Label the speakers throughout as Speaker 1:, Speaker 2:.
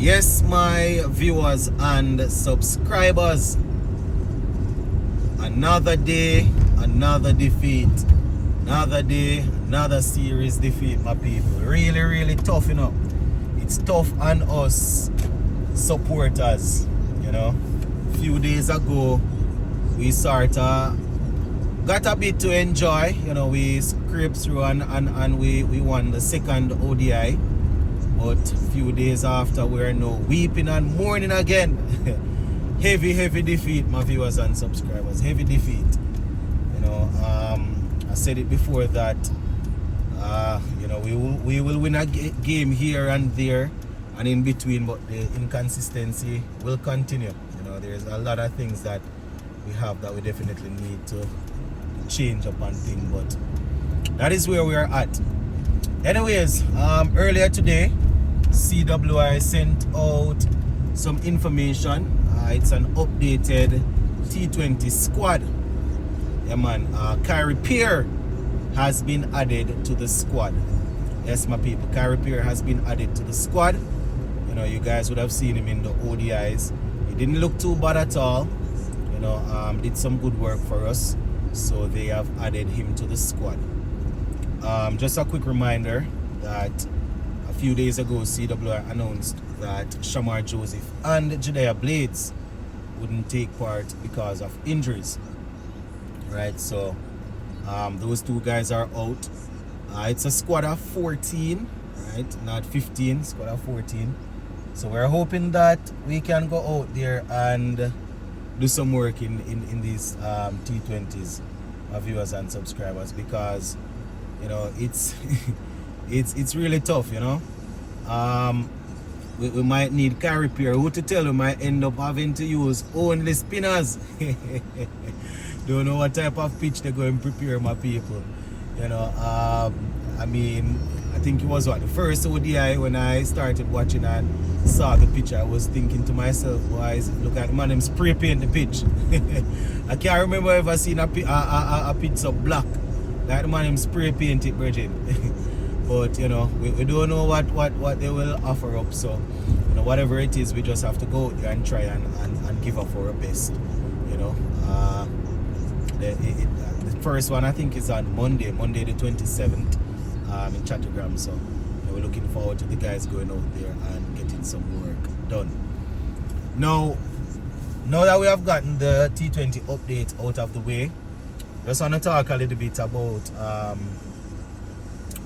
Speaker 1: Yes, my viewers and subscribers, another day, another defeat. Another day, another series defeat, my people. Really tough, you know. It's tough on us supporters, you know. A few days ago, we sort of got a bit to enjoy, you know. We scraped through and we won the second ODI. But a few days after, we're now weeping and mourning again. heavy defeat, my viewers and subscribers. Heavy defeat. You know, I said it before that, you know, we will win a game here and there and in between, but the inconsistency will continue. You know, there's a lot of things that we have that we definitely need to change up and things, but that is where we are at. Anyways, earlier today, CWI sent out some information. It's an updated T20 squad. Yeah, man. Khary Pierre has been added to the squad. Yes, my people. Khary Pierre has been added to the squad. You know, you guys would have seen him in the ODIs. He didn't look too bad at all. You know, did some good work for us. So they have added him to the squad. Just a quick reminder that a few days ago, CWI announced that Shamar Joseph and Judea Blades wouldn't take part because of injuries. Right, so those two guys are out. It's a squad of 14, right? Not 15, squad of 14. So we're hoping that we can go out there and do some work in these T20s, our viewers and subscribers, because you know it's it's really tough, you know. We might need Khary Pierre. Who to tell, we might end up having to use only spinners. Don't know what type of pitch they're going to prepare, my people. You know, I mean, I think it was the first ODI when I started watching and saw the pitch. I was thinking to myself, boys, look at the man, them spray paint the pitch. I can't remember ever seen a pitch so black. Like the man, them spray paint it, Bridget. But you know, we don't know what they will offer up. So, you know, whatever it is, we just have to go out there and try and give up our best. You know. The first one I think is on Monday the 27th in Chattergram, so we're looking forward to the guys going out there and getting some work done. Now that we have gotten the T20 update out of the way, just want to talk a little bit about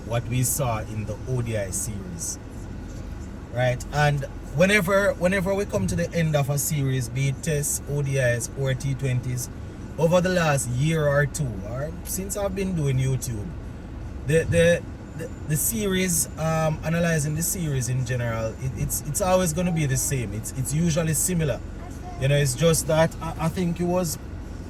Speaker 1: what we saw in the ODI series, right? And whenever we come to the end of a series, be it tests, ODIs or T20s, over the last year or two, or since I've been doing YouTube, the series, analyzing the series in general, it's always going to be the same. It's usually similar. You know, it's just that I think it was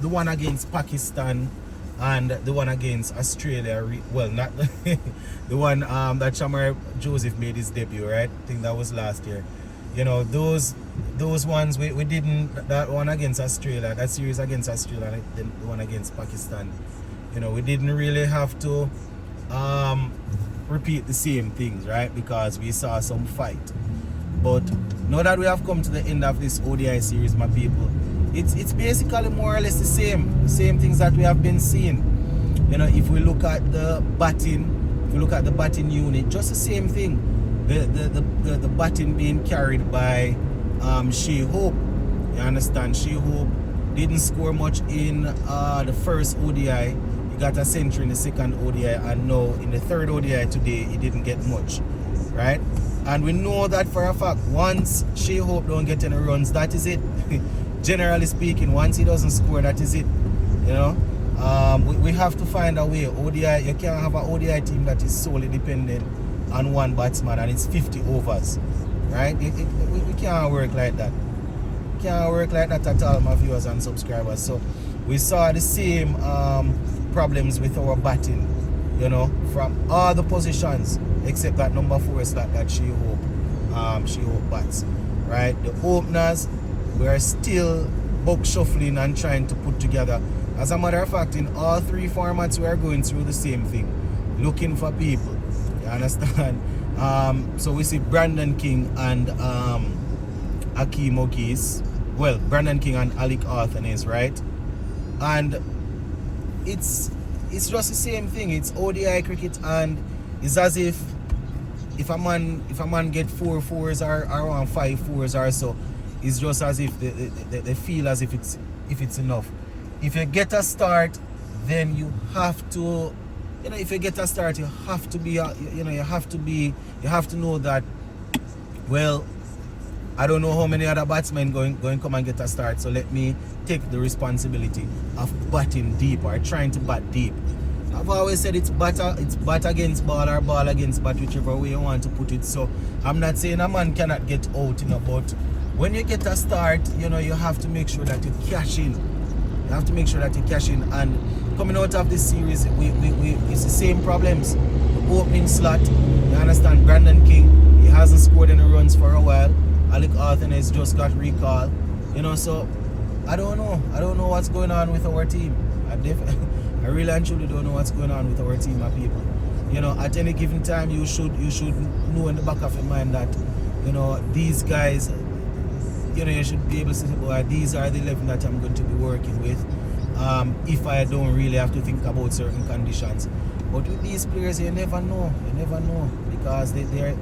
Speaker 1: the one against Pakistan and the one against Australia. Well, not the one that Shamar Joseph made his debut, right? I think that was last year. You know, those ones we didn't, that one against Australia, that series against Australia, the one against Pakistan, you know, we didn't really have to repeat the same things, right? Because we saw some fight. But now that we have come to the end of this ODI series, my people, it's basically more or less the same things that we have been seeing. You know, if we look at the batting unit, just the same thing. The batting being carried by Shea Hope. You understand? Shea Hope didn't score much in the first ODI. He got a century in the second ODI, and now in the third ODI today, he didn't get much, right? And we know that for a fact. Once Shea Hope don't get any runs, that is it. Generally speaking, once he doesn't score, that is it. You know, we have to find a way. ODI, you can't have an ODI team that is solely dependent on one batsman and it's 50 overs, right? We can't work like that. Can't work like that at all, my viewers and subscribers. So we saw the same problems with our batting, you know, from all the positions except that number 4 slot that Shea Hope bats, right? The openers, we are still buck shuffling and trying to put together. As a matter of fact, in all 3 formats we are going through the same thing, looking for people. You understand? So we see Brandon King and Akeem O'Keefe. Well, Brandon King and Alec Arthanes, right? And it's just the same thing. It's ODI cricket, and it's as if a man get 4 fours or around 5 fours or so, it's just as if they feel as if it's enough. If you get a start, then you have to, if you get a start, you have to be, you have to know that, well, I don't know how many other batsmen going come and get a start, so let me take the responsibility of batting deep or trying to bat deep. I've always said it's bat against ball or ball against bat, whichever way you want to put it. So I'm not saying a man cannot get out, but when you get a start, you have to make sure that you cash in. You have to make sure that you cash in. And coming out of this series, it's the same problems. The opening slot, you understand, Brandon King, he hasn't scored any runs for a while. Alec Arthanes just got recalled. So I don't know what's going on with our team. I really and truly don't know what's going on with our team, my people. At any given time, you should know in the back of your mind that, these guys, you should be able to say, boy, these are the 11 that I'm going to be working with. If I don't really have to think about certain conditions. But with these players, you never know. Because they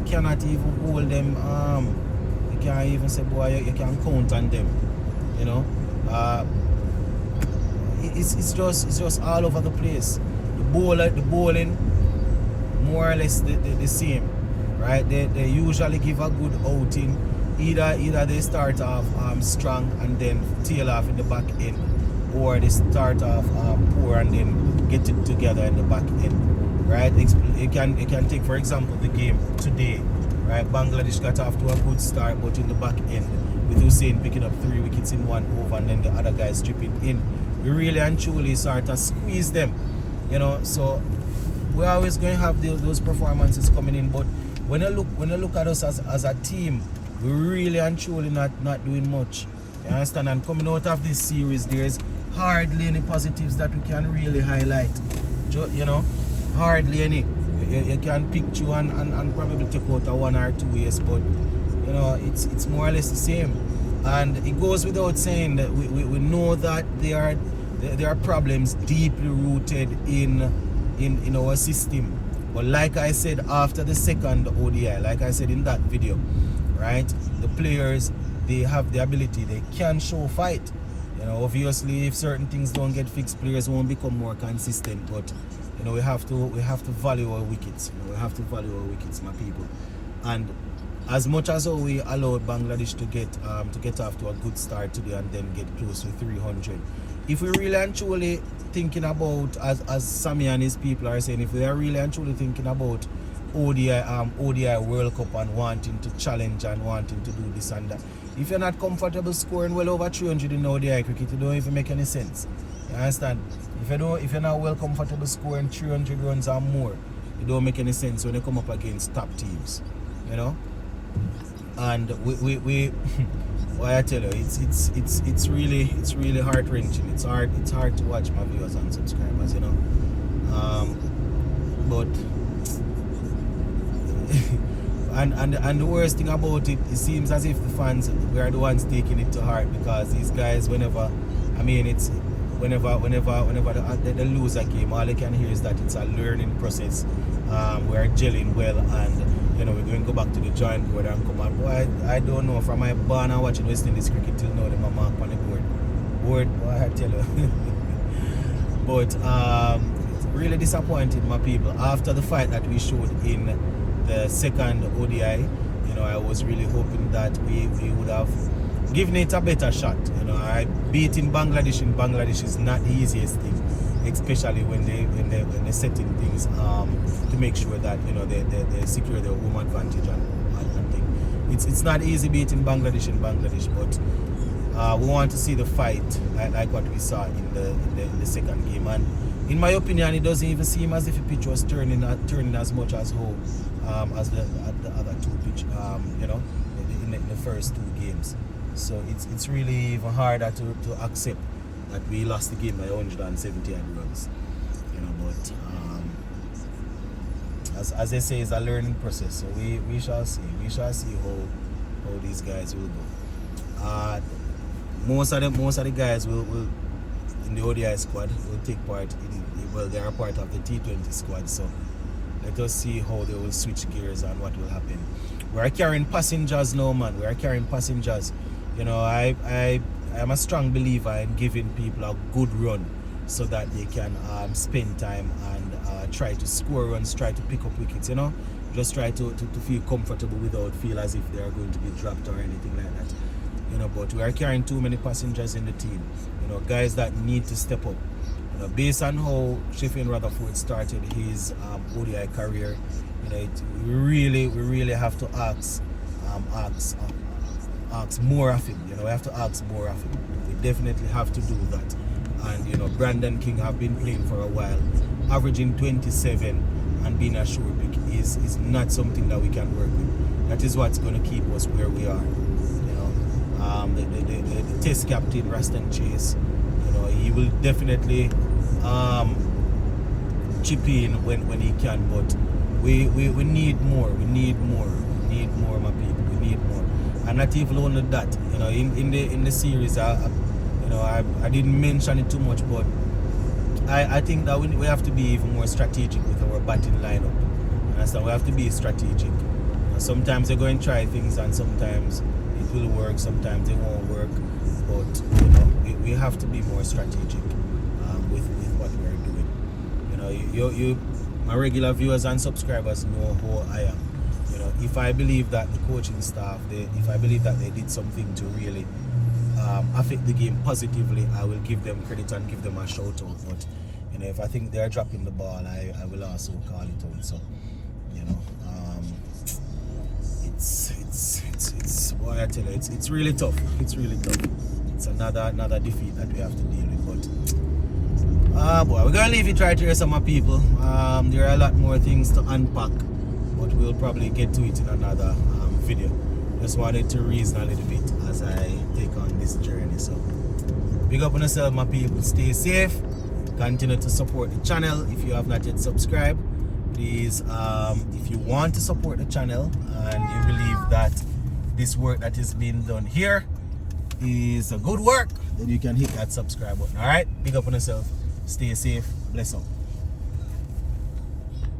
Speaker 1: cannot even hold them. You can't even say, boy, you can count on them. It's just all over the place. The bowling, more or less the same, right? They usually give a good outing. Either they start off strong and then tail off in the back end, or they start off poor and then get it together in the back end, right? You can take, for example, the game today, right? Bangladesh got off to a good start, but in the back end, with Hussein picking up 3 wickets in 1 over and then the other guys stripping in, we really and truly sort of squeeze them, so we're always going to have those performances coming in. But when you look at us as a team, we're really and truly not doing much, you understand? And coming out of this series, there's hardly any positives that we can really highlight, hardly any. You can pick two and probably take out a 1 or 2 years, but it's more or less the same. And it goes without saying that we know that there are problems deeply rooted in our system. But like I said, after the second ODI, like I said in that video, right, the players, they have the ability, they can show fight. Obviously, if certain things don't get fixed, players won't become more consistent. But we have to value our wickets. We have to value our wickets, my people. And as much as we allowed Bangladesh to get off to a good start today and then get close to 300, if we really and truly thinking about, as Sammy and his people are saying, if they are really and truly thinking about ODI World Cup and wanting to challenge and wanting to do this and that, if you're not comfortable scoring well over 300 in ODI cricket, it don't even make any sense. You understand? If you're not well comfortable scoring 300 runs or more, it don't make any sense when you come up against top teams. And we why I tell you, it's really heart wrenching. It's hard to watch, my viewers and subscribers, but and the worst thing about it seems as if the fans, we are the ones taking it to heart, because these guys, whenever they lose a game, all they can hear is that it's a learning process. We are gelling well, and we're going to go back to the drawing board and come on. Boy, I don't know, from my born and watching West Indies cricket till now, them a mark on the board, boy, I tell you. But it's really disappointed, my people. After the fight that we showed in the second ODI, I was really hoping that we would have given it a better shot. Beating Bangladesh in Bangladesh is not the easiest thing, especially when they're setting things to make sure that they secure their home advantage and thing. It's not easy beating Bangladesh in Bangladesh, but we want to see the fight like what we saw in the second game. And in my opinion, it doesn't even seem as if the pitch was turning as much as home as the other two pitch, in the first 2 games. So it's really even harder to accept that we lost the game by 170 runs. But as they say, it's a learning process. So we shall see. We shall see how these guys will go. Most of the guys will in the ODI squad will take part in. Well, they are part of the T20 squad. So let us see how they will switch gears and what will happen. We are carrying passengers now, man. We are carrying passengers. You know, I am a strong believer in giving people a good run so that they can spend time and try to score runs, try to pick up wickets, you know. Just try to feel comfortable without feel as if they are going to be dropped or anything like that. You know, but we are carrying too many passengers in the team. You know, guys that need to step up. You know, based on how Sheffield Rutherford started his ODI career, you know, we really have to ask more of him. You know, we have to ask more of him. We definitely have to do that. And you know, Brandon King have been playing for a while, averaging 27 and being a sure pick is not something that we can work with. That is what's going to keep us where we are. You know, the Test captain Raston Chase, you know, he will definitely chip in when he can, but we need more. We need more, my people. We need more, and not even only that. You know, in the series, you know, I didn't mention it too much, but I think that we have to be even more strategic with our batting lineup. And so we have to be strategic. You know, sometimes they're going to try things, and sometimes it will work. Sometimes it won't work. But you know, we have to be more strategic with what we're doing. You know, you my regular viewers and subscribers know who I am. You know, if I believe that the coaching staff, if I believe that they did something to really affect the game positively, I will give them credit and give them a shout out. But you know, if I think they're dropping the ball, I will also call it out. So you know, it's boy, I tell you, it's really tough. It's really tough. It's another defeat that we have to deal with. But boy, we're gonna leave it right here, some people. There are a lot more things to unpack, but we'll probably get to it in another video. Just wanted to reason a little bit as I take on this journey. So big up on yourself, my people. Stay safe. Continue to support the channel. If you have not yet subscribed, please, if you want to support the channel and you believe that this work that is being done here is a good work, then you can hit that subscribe button. All right, big up on yourself. Stay safe. Bless up.